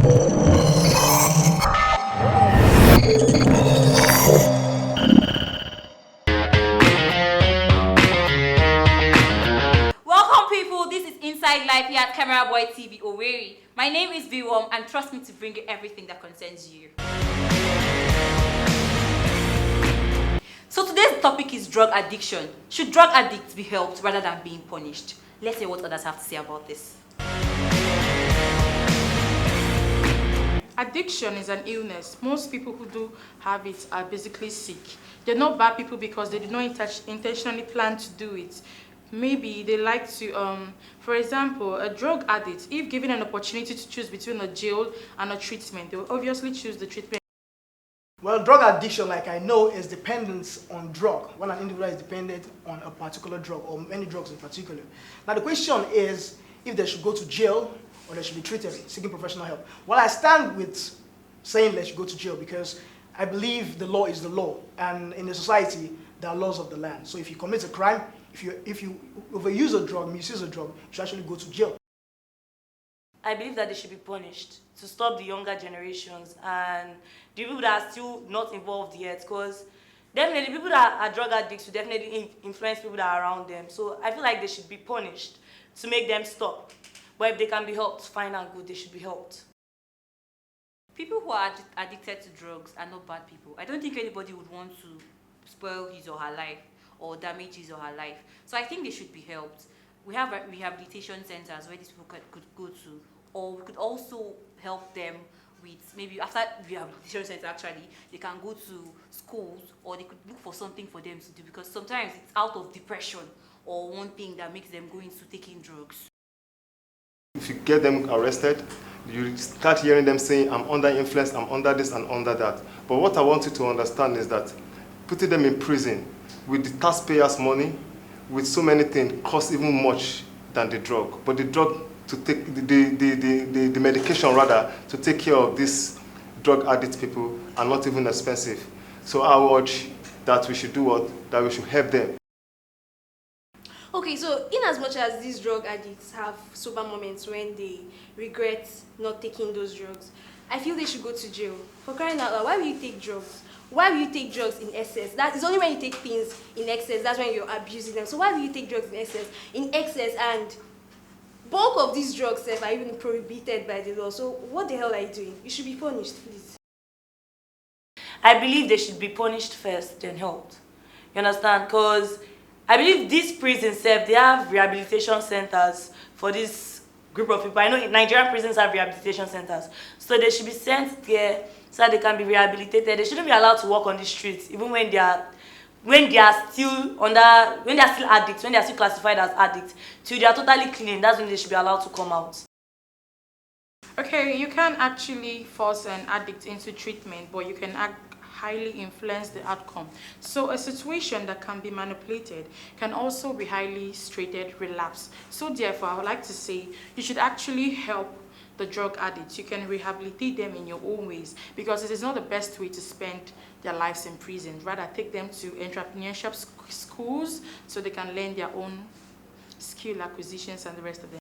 Welcome, people. This is Inside Life here at CameraBoy TV Owerri. My name is V-Worm, and trust me to bring you everything that concerns you. So today's topic is drug addiction. Should drug addicts be helped rather than being punished? Let's hear what others have to say about this. Addiction is an illness. Most people who do have it are basically sick. They're not bad people because they did not intentionally plan to do it. Maybe they like to, for example, a drug addict, if given an opportunity to choose between a jail and a treatment, they will obviously choose the treatment. Well, drug addiction, like I know, is dependence on drug. When an individual is dependent on a particular drug or many drugs in particular. Now the question is if they should go to jail or they should be treated, seeking professional help. Well, I stand with saying they should go to jail because I believe the law is the law, and in a society there are laws of the land. So if you commit a crime, if you overuse a drug, misuse a drug, you should actually go to jail. I believe that they should be punished to stop the younger generations and the people that are still not involved yet, because definitely people that are drug addicts will definitely influence people that are around them. So I feel like they should be punished to make them stop. But if they can be helped, fine and good, they should be helped. People who are addicted to drugs are not bad people. I don't think anybody would want to spoil his or her life or damage his or her life. So I think they should be helped. We have rehabilitation centers where these people could go to, or we could also help them with, maybe after rehabilitation center actually, they can go to schools, or they could look for something for them to do, because sometimes it's out of depression or one thing that makes them go into taking drugs. If you get them arrested, you start hearing them saying, I'm under influence, I'm under this and under that. But what I want you to understand is that putting them in prison with the taxpayers' money, with so many things, costs even much than the drug. But the drug to take, the medication rather, to take care of these drug addict people are not even expensive. So I urge that we should do what? That we should help them. Okay, so in as much as these drug addicts have sober moments when they regret not taking those drugs, I feel they should go to jail. For crying out loud, why will you take drugs? Why will you take drugs in excess? That is only when you take things in excess, that's when you're abusing them. So why will you take drugs in excess? And bulk of these drugs are even prohibited by the law. So what the hell are you doing? You should be punished, please. I believe they should be punished first, then helped. You understand? Because I believe these prisons, they have rehabilitation centers for this group of people. I know Nigerian prisons have rehabilitation centers. So they should be sent there so that they can be rehabilitated. They shouldn't be allowed to walk on the streets, even when they are still addicts, when they are still classified as addicts, till they are totally clean. That's when they should be allowed to come out. Okay, you can't actually force an addict into treatment, but you can highly influence the outcome. So a situation that can be manipulated can also be highly straightened relapse. So therefore, I would like to say you should actually help the drug addicts. You can rehabilitate them in your own ways, because it is not the best way to spend their lives in prison. Rather, take them to entrepreneurship schools so they can learn their own skill acquisitions and the rest of them.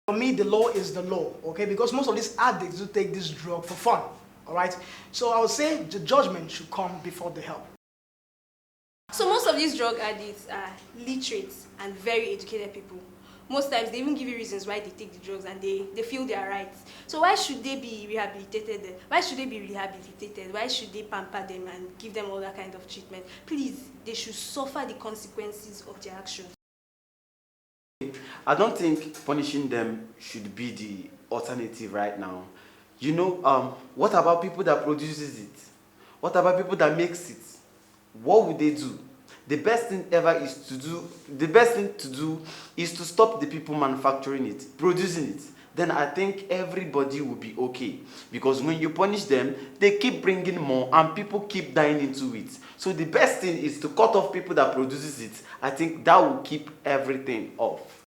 For me, the law is the law, okay? Because most of these addicts do take this drug for fun, all right? So I would say the judgment should come before the help. So most of these drug addicts are literate and very educated people. Most times they even give you reasons why they take the drugs, and they feel they are right. So why should they be rehabilitated? Why should they be rehabilitated? Why should they pamper them and give them all that kind of treatment? Please, they should suffer the consequences of their actions. I don't think punishing them should be the alternative right now. You know, what about people that produces it? What about people that makes it? What would they do? The best thing to do is to stop the people manufacturing it, producing it. Then I think everybody will be okay. Because when you punish them, they keep bringing more and people keep dying into it. So the best thing is to cut off people that produces it. I think that will keep everything off.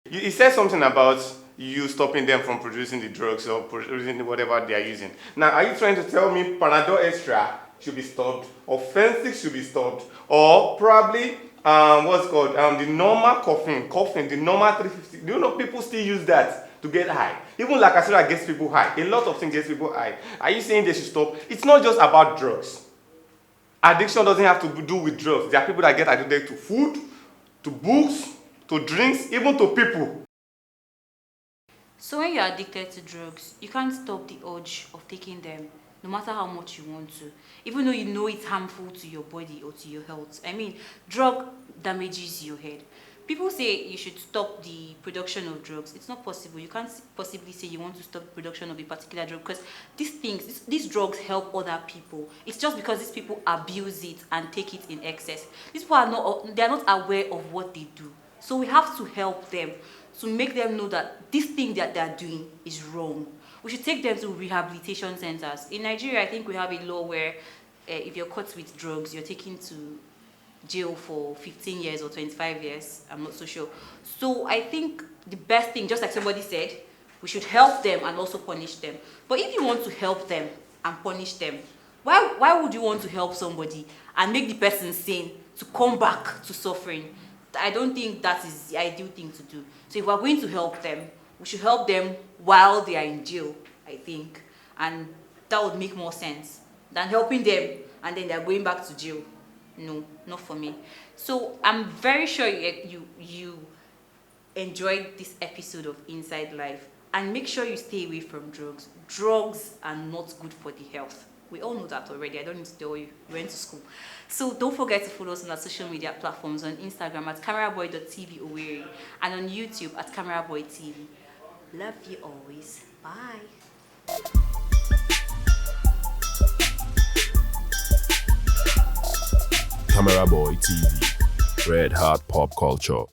You said something about you stopping them from producing the drugs or producing whatever they are using. Now, are you trying to tell me Panadol Extra should be stopped, or Fensic should be stopped, or probably the normal coughing, the normal 350? Do you know people still use that? to get high. Even like I said, gets people high. A lot of things gets people high. Are you saying they should stop? It's not just about drugs. Addiction doesn't have to do with drugs. There are people that get addicted to food, to books, to drinks, even to people. So when you're addicted to drugs, you can't stop the urge of taking them, no matter how much you want to, even though you know it's harmful to your body or to your health. I mean, drug damages your head. People say you should stop the production of drugs. It's not possible. You can't possibly say you want to stop the production of a particular drug because these drugs help other people. It's just because these people abuse it and take it in excess. These people they're not aware of what they do. So we have to help them to make them know that this thing that they're doing is wrong. We should take them to rehabilitation centers. In Nigeria, I think we have a law where if you're caught with drugs, you're taken to jail for 15 years or 25 years. I'm not so sure. So I think the best thing, just like somebody said, we should help them and also punish them. But if you want to help them and punish them, why would you want to help somebody and make the person sane to come back to suffering? I don't think that is the ideal thing to do. So if we're going to help them, we should help them while they are in jail, I think. And that would make more sense than helping them and then they're going back to jail. No, not for me. So I'm very sure you enjoyed this episode of Inside Life, and make sure you stay away from drugs. Drugs are not good for the health. We all know that already. I don't need to tell you. We went to school. So don't forget to follow us on our social media platforms, on Instagram at cameraboy.tv Owerri and on YouTube at cameraboy.tv. Love you always. Bye. CameraBoy TV, Red Hot Pop Culture.